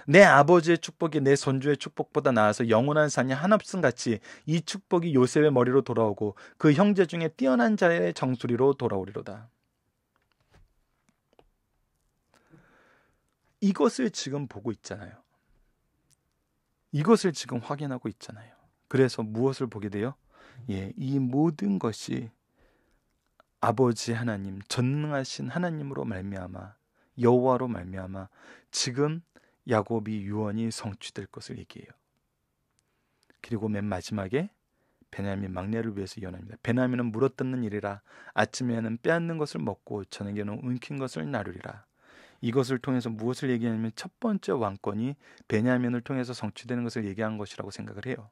내 아버지의 축복이 내 손주의 축복보다 나아서 영원한 산이 한없음 같이 이 축복이 요셉의 머리로 돌아오고 그 형제 중에 뛰어난 자의 정수리로 돌아오리로다. 이것을 지금 보고 있잖아요. 이것을 지금 확인하고 있잖아요. 그래서 무엇을 보게 돼요? 이 모든 것이 아버지 하나님, 전능하신 하나님으로 말미암아, 여호와로 말미암아 지금 야곱이 유언이 성취될 것을 얘기해요. 그리고 맨 마지막에 베냐민 막내를 위해서 예언합니다. 베냐민은 물어뜯는 일이라. 아침에는 빼앗는 것을 먹고 저녁에는 움킨 것을 나누리라. 이것을 통해서 무엇을 얘기하냐면 첫 번째 왕권이 베냐민을 통해서 성취되는 것을 얘기한 것이라고 생각을 해요.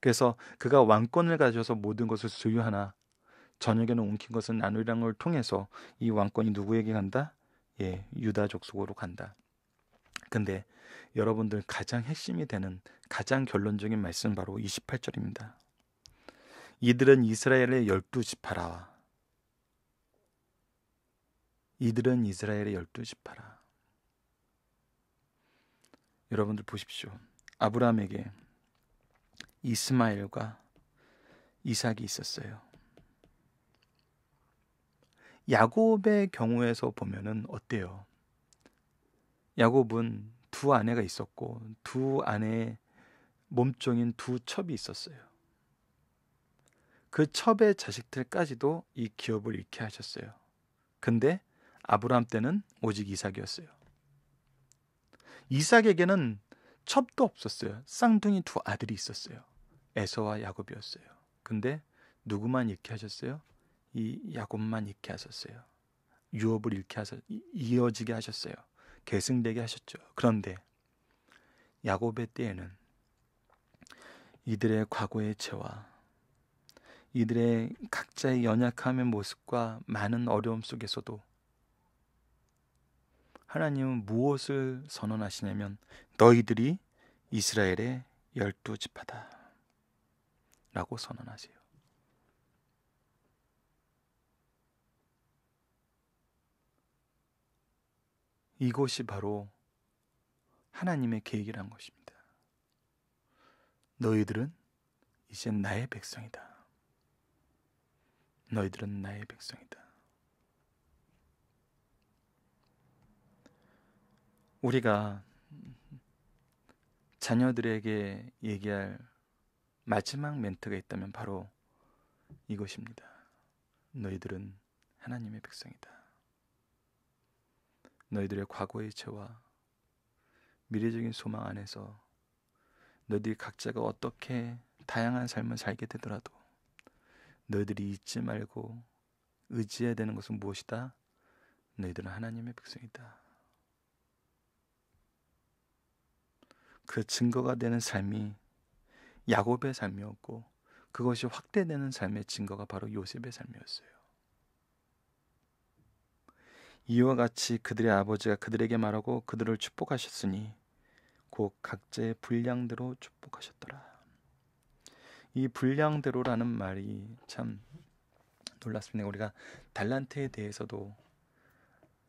그래서 그가 왕권을 가져서 모든 것을 소유하나 저녁에는 움킨 것을 나누리라는 걸 통해서 이 왕권이 누구에게 간다? 유다 족속으로 간다. 근데 여러분들 가장 핵심이 되는 가장 결론적인 말씀 바로 28절입니다. 이들은 이스라엘의 12지파라. 이들은 이스라엘의 12지파라. 여러분들 보십시오. 아브라함에게 이스마엘과 이삭이 있었어요. 야곱의 경우에서 보면은 어때요? 야곱은 두 아내가 있었고 두 아내의 몸종인 두 첩이 있었어요. 그 첩의 자식들까지도 이 기업을 잃게 하셨어요. 근데 아브라함 때는 오직 이삭이었어요. 이삭에게는 첩도 없었어요. 쌍둥이 두 아들이 있었어요. 에서와 야곱이었어요. 근데 누구만 잃게 하셨어요? 이 야곱만 잃게 하셨어요. 유업을 이어지게 하셨어요. 계승되게 하셨죠. 그런데 야곱의 때에는 이들의 과거의 죄와 이들의 각자의 연약함의 모습과 많은 어려움 속에서도 하나님은 무엇을 선언하시냐면 너희들이 이스라엘의 12지파다 라고 선언하세요. 이것이 바로 하나님의 계획이란 것입니다. 너희들은 이제 나의 백성이다. 너희들은 나의 백성이다. 우리가 자녀들에게 얘기할 마지막 멘트가 있다면 바로 이것입니다. 너희들은 하나님의 백성이다. 너희들의 과거의 죄와 미래적인 소망 안에서 너희들이 각자가 어떻게 다양한 삶을 살게 되더라도 너희들이 잊지 말고 의지해야 되는 것은 무엇이다? 너희들은 하나님의 백성이다. 그 증거가 되는 삶이 야곱의 삶이었고 그것이 확대되는 삶의 증거가 바로 요셉의 삶이었어요. 이와 같이 그들의 아버지가 그들에게 말하고 그들을 축복하셨으니 곧 각자의 분량대로 축복하셨더라. 이 분량대로라는 말이 참 놀랐습니다. 우리가 달란트에 대해서도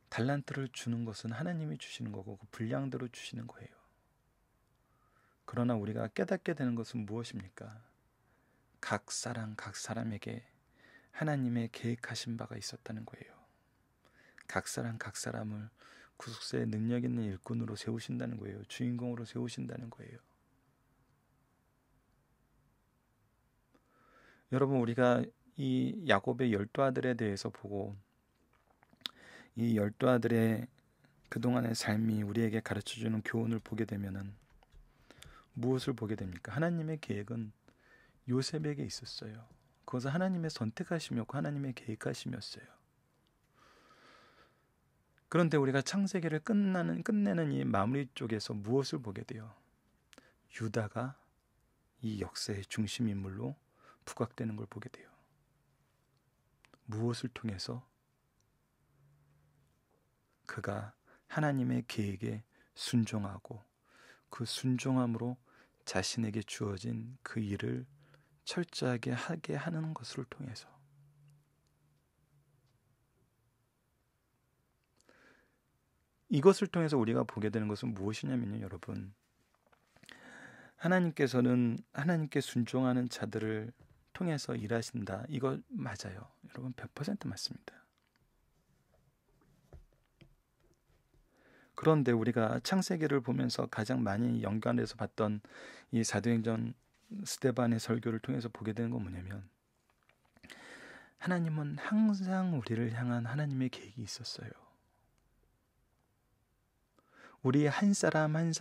달란트를 주는 것은 하나님이 주시는 거고 그 분량대로 주시는 거예요. 그러나 우리가 깨닫게 되는 것은 무엇입니까? 각 사람에게 하나님의 계획하신 바가 있었다는 거예요. 각 사람을 구속사의 능력 있는 일꾼으로 세우신다는 거예요. 주인공으로 세우신다는 거예요. 여러분, 우리가 이 야곱의 12아들에 대해서 보고 이 12아들의 그동안의 삶이 우리에게 가르쳐주는 교훈을 보게 되면은 무엇을 보게 됩니까? 하나님의 계획은 요셉에게 있었어요. 그것은 하나님의 선택하심이었고 하나님의 계획하심이었어요. 그런데 우리가 창세기를 끝내는 이 마무리 쪽에서 무엇을 보게 돼요? 유다가 이 역사의 중심 인물로 부각되는 걸 보게 돼요. 무엇을 통해서? 그가 하나님의 계획에 순종하고 그 순종함으로 자신에게 주어진 그 일을 철저하게 하게 하는 것을 통해서 이것을 통해서 우리가 보게 되는 것은 무엇이냐면요, 여러분. 하나님께서는 하나님께 순종하는 자들을 통해서 일하신다. 이거 맞아요. 여러분 100% 맞습니다. 그런데 우리가 창세기를 보면서 가장 많이 연관해서 봤던 이 사도행전 스데반의 설교를 통해서 보게 되는 건 뭐냐면 하나님은 항상 우리를 향한 하나님의 계획이 있었어요. 우리 한 사람을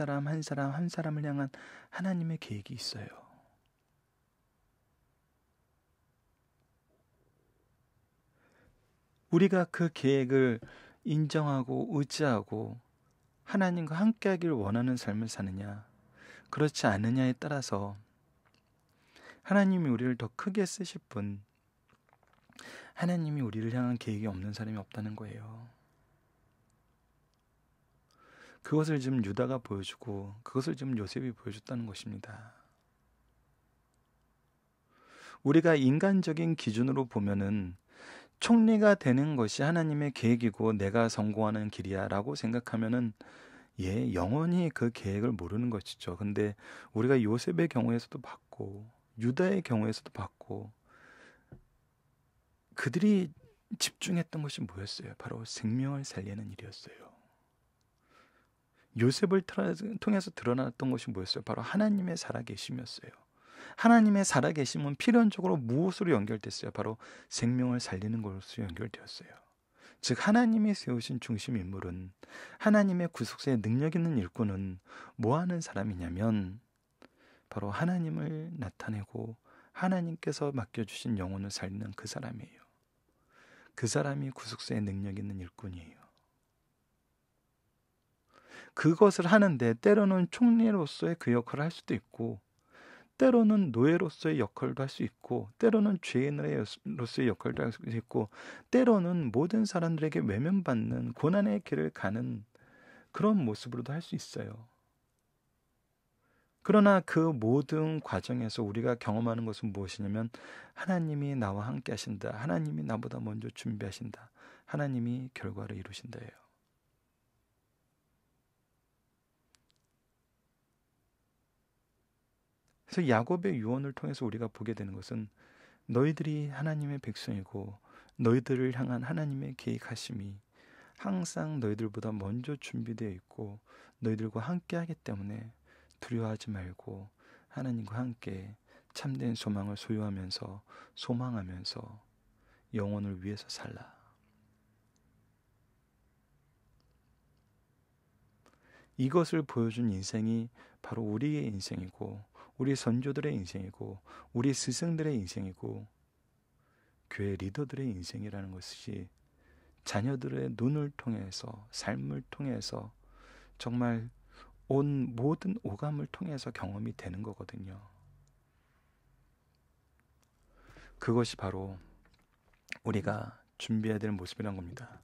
향한 하나님의 계획이 있어요. 우리가 그 계획을 인정하고 의지하고 하나님과 함께하길 원하는 삶을 사느냐, 그렇지 않느냐에 따라서 하나님이 우리를 더 크게 쓰실 뿐 하나님이 우리를 향한 계획이 없는 사람이 없다는 거예요. 그것을 지금 유다가 보여주고 그것을 지금 요셉이 보여줬다는 것입니다. 우리가 인간적인 기준으로 보면은 총리가 되는 것이 하나님의 계획이고 내가 성공하는 길이야 라고 생각하면은 영원히 그 계획을 모르는 것이죠. 근데 우리가 요셉의 경우에서도 봤고 유다의 경우에서도 봤고 그들이 집중했던 것이 뭐였어요? 바로 생명을 살리는 일이었어요. 요셉을 통해서 드러났던 것이 뭐였어요? 바로 하나님의 살아계심이었어요. 하나님의 살아계심은 필연적으로 무엇으로 연결됐어요? 바로 생명을 살리는 것으로 연결되었어요. 즉 하나님이 세우신 중심 인물은, 하나님의 구속사에 능력 있는 일꾼은 뭐 하는 사람이냐면 바로 하나님을 나타내고 하나님께서 맡겨주신 영혼을 살리는 그 사람이에요. 그 사람이 구속사에 능력 있는 일꾼이에요. 그것을 하는데 때로는 총리로서의 그 역할을 할 수도 있고, 때로는 노예로서의 역할도 할 수 있고, 때로는 죄인으로서의 역할도 할 수 있고, 때로는 모든 사람들에게 외면받는 고난의 길을 가는 그런 모습으로도 할 수 있어요. 그러나 그 모든 과정에서 우리가 경험하는 것은 무엇이냐면 하나님이 나와 함께 하신다. 하나님이 나보다 먼저 준비하신다. 하나님이 결과를 이루신다예요. 그래서 야곱의 유언을 통해서 우리가 보게 되는 것은 너희들이 하나님의 백성이고 너희들을 향한 하나님의 계획하심이 항상 너희들보다 먼저 준비되어 있고 너희들과 함께 하기 때문에 두려워하지 말고 하나님과 함께 참된 소망을 소유하면서 소망하면서 영혼을 위해서 살라. 이것을 보여준 인생이 바로 우리의 인생이고 우리 선조들의 인생이고 우리 스승들의 인생이고 교회 리더들의 인생이라는 것이 자녀들의 눈을 통해서 삶을 통해서 정말 온 모든 오감을 통해서 경험이 되는 거거든요. 그것이 바로 우리가 준비해야 될 모습이란 겁니다.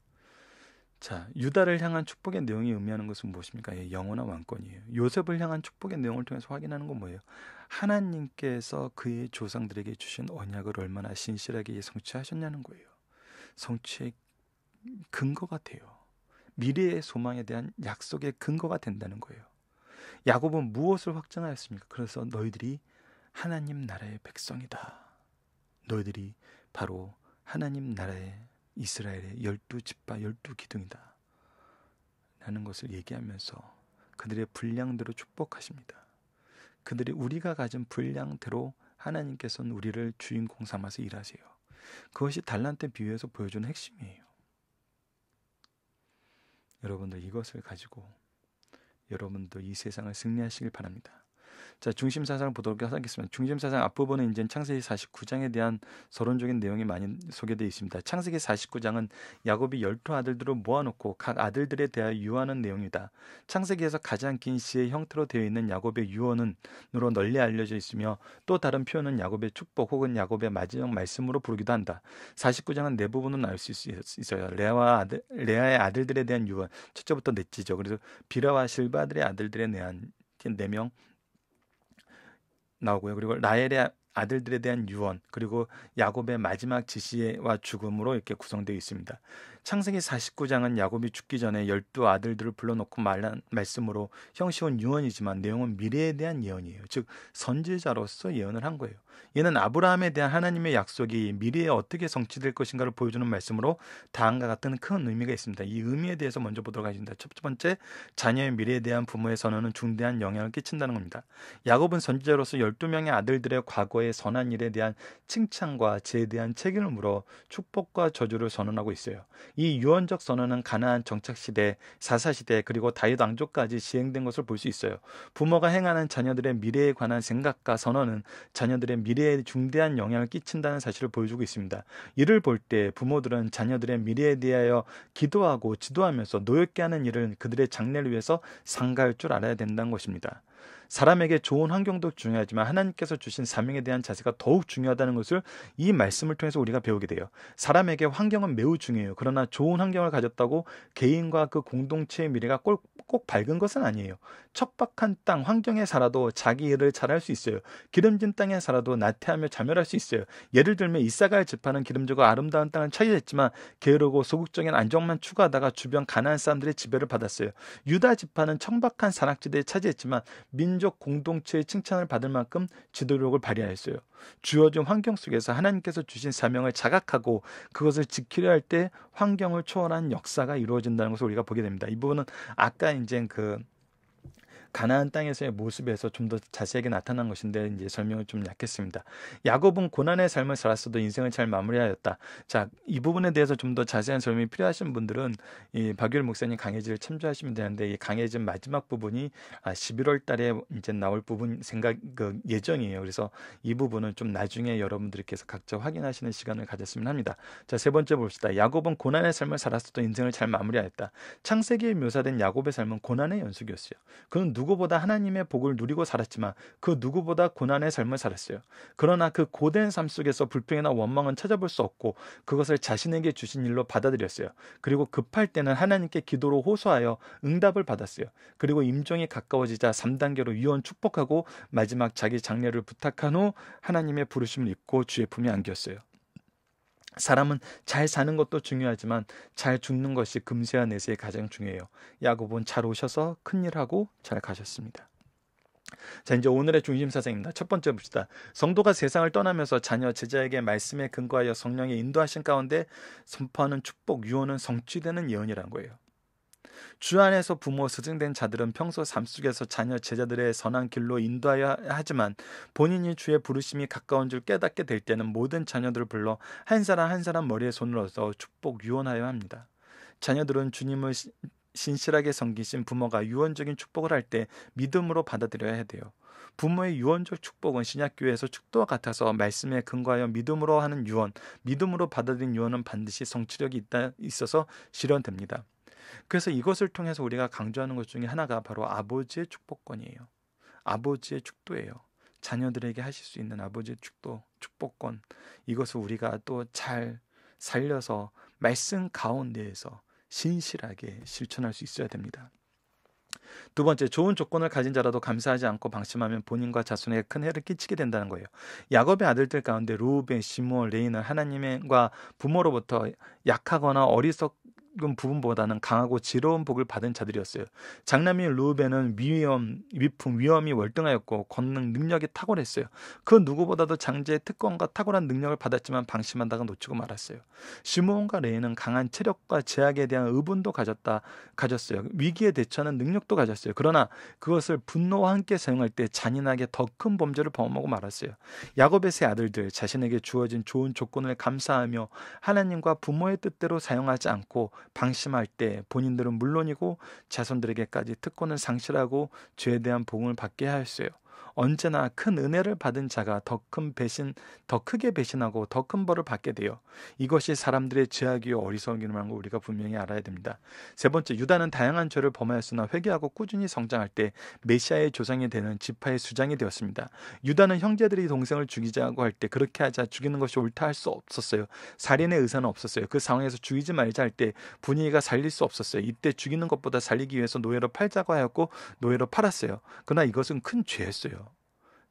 자, 유다를 향한 축복의 내용이 의미하는 것은 무엇입니까? 예, 영원한 왕권이에요. 요셉을 향한 축복의 내용을 통해서 확인하는 건 뭐예요? 하나님께서 그의 조상들에게 주신 언약을 얼마나 신실하게 성취하셨냐는 거예요. 성취의 근거가 돼요. 미래의 소망에 대한 약속의 근거가 된다는 거예요. 야곱은 무엇을 확증하였습니까? 그래서 너희들이 하나님 나라의 백성이다. 너희들이 바로 하나님 나라의 이스라엘의 12지파 12기둥이다 라는 것을 얘기하면서 그들의 분량대로 축복하십니다. 그들이 우리가 가진 분량대로 하나님께서는 우리를 주인공 삼아서 일하세요. 그것이 달란트 비유에서 보여주는 핵심이에요. 여러분들 이것을 가지고 여러분도 이 세상을 승리하시길 바랍니다. 자, 중심사상을 보도록 하겠습니다. 중심사상 앞부분은 이제 창세기 49장에 대한 서론적인 내용이 많이 소개되어 있습니다. 창세기 49장은 야곱이 12아들들을 모아놓고 각 아들들에 대하여 유언하는 내용이다. 창세기에서 가장 긴 시의 형태로 되어 있는 야곱의 유언으로 널리 알려져 있으며 또 다른 표현은 야곱의 축복 혹은 야곱의 마지막 말씀으로 부르기도 한다. 49장은 네 부분은 알 수 있어요. 레아의 아들들에 대한 유언, 첫째부터 넷째죠. 그래서 비라와 실바들의 아들들에 대한 4명 나오고요. 그리고 라헬의 아들들에 대한 유언, 그리고 야곱의 마지막 지시와 죽음으로 이렇게 구성되어 있습니다. 창세기 49장은 야곱이 죽기 전에 12아들들을 불러놓고 말한 말씀으로 형식은 유언이지만 내용은 미래에 대한 예언이에요. 즉 선지자로서 예언을 한 거예요. 얘는 아브라함에 대한 하나님의 약속이 미래에 어떻게 성취될 것인가를 보여주는 말씀으로 다음과 같은 큰 의미가 있습니다. 이 의미에 대해서 먼저 보도록 하겠습니다. 첫 번째, 자녀의 미래에 대한 부모의 선언은 중대한 영향을 끼친다는 겁니다. 야곱은 선지자로서 12명의 아들들의 과거의 선한 일에 대한 칭찬과 죄에 대한 책임을 물어 축복과 저주를 선언하고 있어요. 이 유언적 선언은 가나안 정착시대, 사사시대, 그리고 다윗 왕조까지 시행된 것을 볼 수 있어요. 부모가 행하는 자녀들의 미래에 관한 생각과 선언은 자녀들의 미래에 중대한 영향을 끼친다는 사실을 보여주고 있습니다. 이를 볼 때 부모들은 자녀들의 미래에 대하여 기도하고 지도하면서 노엽게 하는 일을 그들의 장래를 위해서 삼가할 줄 알아야 된다는 것입니다. 사람에게 좋은 환경도 중요하지만 하나님께서 주신 사명에 대한 자세가 더욱 중요하다는 것을 이 말씀을 통해서 우리가 배우게 돼요. 사람에게 환경은 매우 중요해요. 그러나 좋은 환경을 가졌다고 개인과 그 공동체의 미래가 꼭 밝은 것은 아니에요. 척박한 땅 환경에 살아도 자기 일을 잘할 수 있어요. 기름진 땅에 살아도 나태하며 자멸할 수 있어요. 예를 들면 이사갈 지파는 기름지고 아름다운 땅을 차지했지만 게으르고 소극적인 안정만 추구하다가 주변 가나안 사람들의 지배를 받았어요. 유다 지파는 청박한 산악지대에 차지했지만 민족 공동체의 칭찬을 받을 만큼 지도력을 발휘하였어요. 주어진 환경 속에서 하나님께서 주신 사명을 자각하고 그것을 지키려 할 때 환경을 초월한 역사가 이루어진다는 것을 우리가 보게 됩니다. 이 부분은 아까 이제 가나안 땅에서의 모습에서 좀 더 자세하게 나타난 것인데 이제 설명을 좀 약했습니다. 야곱은 고난의 삶을 살았어도 인생을 잘 마무리하였다. 자, 이 부분에 대해서 좀 더 자세한 설명이 필요하신 분들은 이 박유일 목사님 강해지를 참조하시면 되는데, 이 강해지 마지막 부분이 11월 달에 이제 나올 부분 예정이에요. 그래서 이 부분은 좀 나중에 여러분들께서 각자 확인하시는 시간을 가졌으면 합니다. 자, 세 번째 봅시다. 야곱은 고난의 삶을 살았어도 인생을 잘 마무리하였다. 창세기에 묘사된 야곱의 삶은 고난의 연속이었어요. 그는 누구보다 하나님의 복을 누리고 살았지만 그 누구보다 고난의 삶을 살았어요. 그러나 그 고된 삶 속에서 불평이나 원망은 찾아볼 수 없고 그것을 자신에게 주신 일로 받아들였어요. 그리고 급할 때는 하나님께 기도로 호소하여 응답을 받았어요. 그리고 임종이 가까워지자 3단계로 유언 축복하고 마지막 자기 장례를 부탁한 후 하나님의 부르심을 입고 주의 품에 안겼어요. 사람은 잘 사는 것도 중요하지만 잘 죽는 것이 금세와 내세에 가장 중요해요. 야곱은 잘 오셔서 큰일하고 잘 가셨습니다. 자, 이제 오늘의 중심 사상입니다. 첫 번째 봅시다. 성도가 세상을 떠나면서 자녀, 제자에게 말씀에 근거하여 성령의 인도하신 가운데 선포하는 축복, 유언은 성취되는 예언이라는 거예요. 주 안에서 부모, 스승된 자들은 평소 삶 속에서 자녀, 제자들의 선한 길로 인도하여 하지만 본인이 주의 부르심이 가까운 줄 깨닫게 될 때는 모든 자녀들을 불러 한 사람 한 사람 머리에 손을 얹어 축복, 유언하여 합니다. 자녀들은 주님을 신실하게 섬기신 부모가 유언적인 축복을 할 때 믿음으로 받아들여야 돼요. 부모의 유언적 축복은 신약교회에서 축도와 같아서 말씀에 근거하여 믿음으로 하는 유언, 믿음으로 받아들인 유언은 반드시 성취력이 있어서 실현됩니다. 그래서 이것을 통해서 우리가 강조하는 것 중에 하나가 바로 아버지의 축복권이에요. 아버지의 축도예요. 자녀들에게 하실 수 있는 아버지의 축도, 축복권. 이것을 우리가 또 잘 살려서 말씀 가운데에서 신실하게 실천할 수 있어야 됩니다. 두 번째, 좋은 조건을 가진 자라도 감사하지 않고 방심하면 본인과 자손에게 큰 해를 끼치게 된다는 거예요. 야곱의 아들들 가운데 루벤, 시므온, 레위는 하나님과 부모로부터 약하거나 어리석은 부분보다는 강하고 지혜로운 복을 받은 자들이었어요. 장남인 루벤은 위품, 위엄이 월등하였고 권능, 능력이 탁월했어요. 그 누구보다도 장제의 특권과 탁월한 능력을 받았지만 방심하다가 놓치고 말았어요. 시므온과 레위는 강한 체력과 제약에 대한 의분도 가졌어요. 위기에 대처하는 능력도 가졌어요. 그러나 그것을 분노와 함께 사용할 때 잔인하게 더 큰 범죄를 범하고 말았어요. 야곱의 세 아들들, 자신에게 주어진 좋은 조건을 감사하며 하나님과 부모의 뜻대로 사용하지 않고 방심할 때 본인들은 물론이고 자손들에게까지 특권을 상실하고 죄에 대한 복음을 받게 하였어요. 언제나 큰 은혜를 받은 자가 더 크게 배신하고 더 큰 벌을 받게 돼요. 이것이 사람들의 죄악이요 어리석음이라는 걸 우리가 분명히 알아야 됩니다. 세 번째, 유다는 다양한 죄를 범하였으나 회개하고 꾸준히 성장할 때 메시아의 조상이 되는 지파의 수장이 되었습니다. 유다는 형제들이 동생을 죽이자고 할 때 그렇게 하자, 죽이는 것이 옳다 할 수 없었어요. 살인의 의사는 없었어요. 그 상황에서 죽이지 말자 할 때 분위기가 살릴 수 없었어요. 이때 죽이는 것보다 살리기 위해서 노예로 팔자고 하였고 노예로 팔았어요. 그러나 이것은 큰 죄였어요.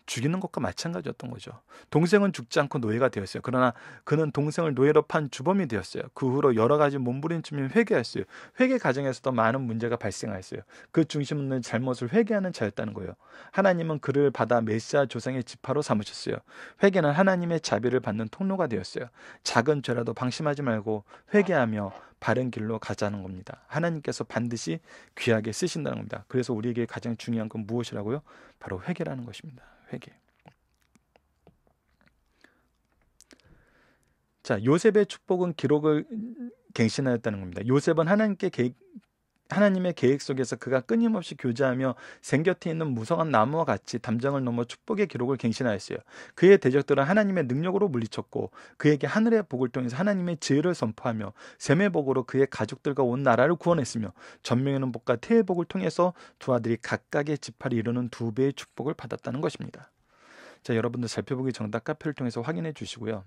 죽이는 것과 마찬가지였던 거죠. 동생은 죽지 않고 노예가 되었어요. 그러나 그는 동생을 노예로 판 주범이 되었어요. 그 후로 여러 가지 몸부림치며 회개했어요. 회개 과정에서도 많은 문제가 발생하였어요. 그 중심은 잘못을 회개하는 자였다는 거예요. 하나님은 그를 받아 메시아 조상의 지파로 삼으셨어요. 회개는 하나님의 자비를 받는 통로가 되었어요. 작은 죄라도 방심하지 말고 회개하며 바른 길로 가자는 겁니다. 하나님께서 반드시 귀하게 쓰신다는 겁니다. 그래서 우리에게 가장 중요한 건 무엇이라고요? 바로 회개라는 것입니다. 회개. 자, 요셉의 축복은 기록을 갱신하였다는 겁니다. 요셉은 하나님의 계획 속에서 그가 끊임없이 교제하며 생곁에 있는 무성한 나무와 같이 담장을 넘어 축복의 기록을 갱신하였어요. 그의 대적들은 하나님의 능력으로 물리쳤고 그에게 하늘의 복을 통해서 하나님의 지혜를 선포하며 셈의 복으로 그의 가족들과 온 나라를 구원했으며 전명하는 복과 태의 복을 통해서 두 아들이 각각의 지파를 이루는 2배의 축복을 받았다는 것입니다. 자, 여러분들 살펴보기 정답 카페를 통해서 확인해 주시고요.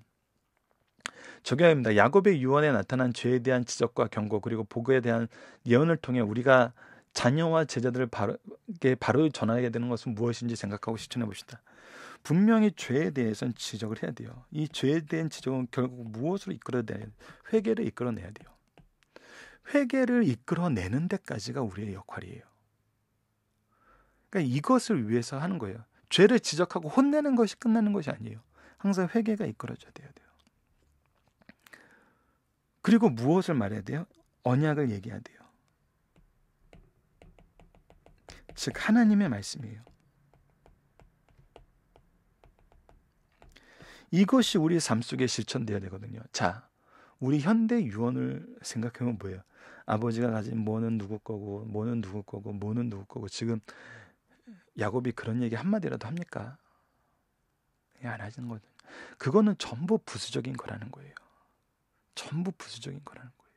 적용입니다. 야곱의 유언에 나타난 죄에 대한 지적과 경고 그리고 복에 대한 예언을 통해 우리가 자녀와 제자들을 바로 전하게 되는 것은 무엇인지 생각하고 실천해 봅시다. 분명히 죄에 대해서는 지적을 해야 돼요. 이 죄에 대한 지적은 결국 무엇으로 이끌어내야 돼요? 회개를 이끌어내야 돼요. 회개를 이끌어내는 데까지가 우리의 역할이에요. 그러니까 이것을 위해서 하는 거예요. 죄를 지적하고 혼내는 것이 끝나는 것이 아니에요. 항상 회개가 이끌어져야 돼요. 그리고 무엇을 말해야 돼요? 언약을 얘기해야 돼요. 즉 하나님의 말씀이에요. 이것이 우리 삶 속에 실천돼야 되거든요. 자, 우리 현대 유언을 생각해보면 뭐예요? 아버지가 가진 뭐는 누구 거고, 뭐는 누구 거고, 뭐는 누구 거고. 지금 야곱이 그런 얘기 한마디라도 합니까? 안 하시는 거죠. 그거는 전부 부수적인 거라는 거예요. 전부 부수적인 거라는 거예요.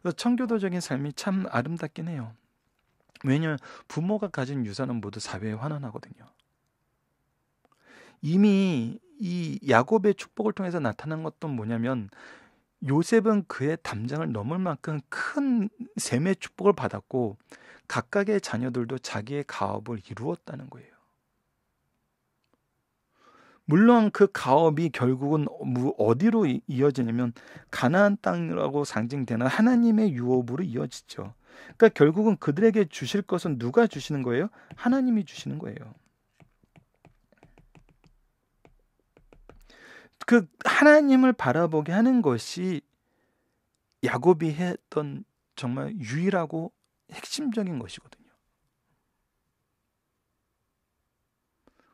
그래서 청교도적인 삶이 참 아름답긴 해요. 왜냐하면 부모가 가진 유산은 모두 사회에 환원하거든요. 이미 이 야곱의 축복을 통해서 나타난 것도 뭐냐면 요셉은 그의 담장을 넘을 만큼 큰 셈의 축복을 받았고 각각의 자녀들도 자기의 가업을 이루었다는 거예요. 물론 그 가업이 결국은 어디로 이어지냐면 가나안 땅이라고 상징되는 하나님의 유업으로 이어지죠. 그러니까 결국은 그들에게 주실 것은 누가 주시는 거예요? 하나님이 주시는 거예요. 그 하나님을 바라보게 하는 것이 야곱이 했던 정말 유일하고 핵심적인 것이거든요.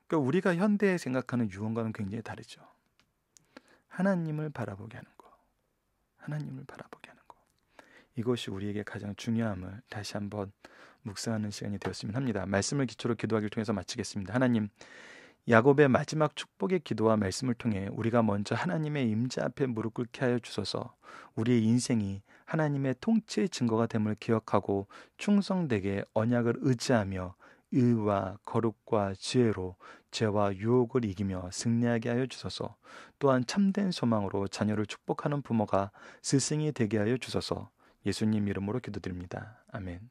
그러니까 우리가 현대에 생각하는 유언과는 굉장히 다르죠. 하나님을 바라보게 하는 거. 하나님을 바라보게 하는 거. 이것이 우리에게 가장 중요함을 다시 한번 묵상하는 시간이 되었으면 합니다. 말씀을 기초로 기도하기를 통해서 마치겠습니다. 하나님, 야곱의 마지막 축복의 기도와 말씀을 통해 우리가 먼저 하나님의 임재 앞에 무릎 꿇게 하여 주소서. 우리의 인생이 하나님의 통치의 증거가 됨을 기억하고 충성되게 언약을 의지하며 의와 거룩과 지혜로 죄와 유혹을 이기며 승리하게 하여 주소서. 또한 참된 소망으로 자녀를 축복하는 부모가 스승이 되게 하여 주소서. 예수님 이름으로 기도드립니다. 아멘.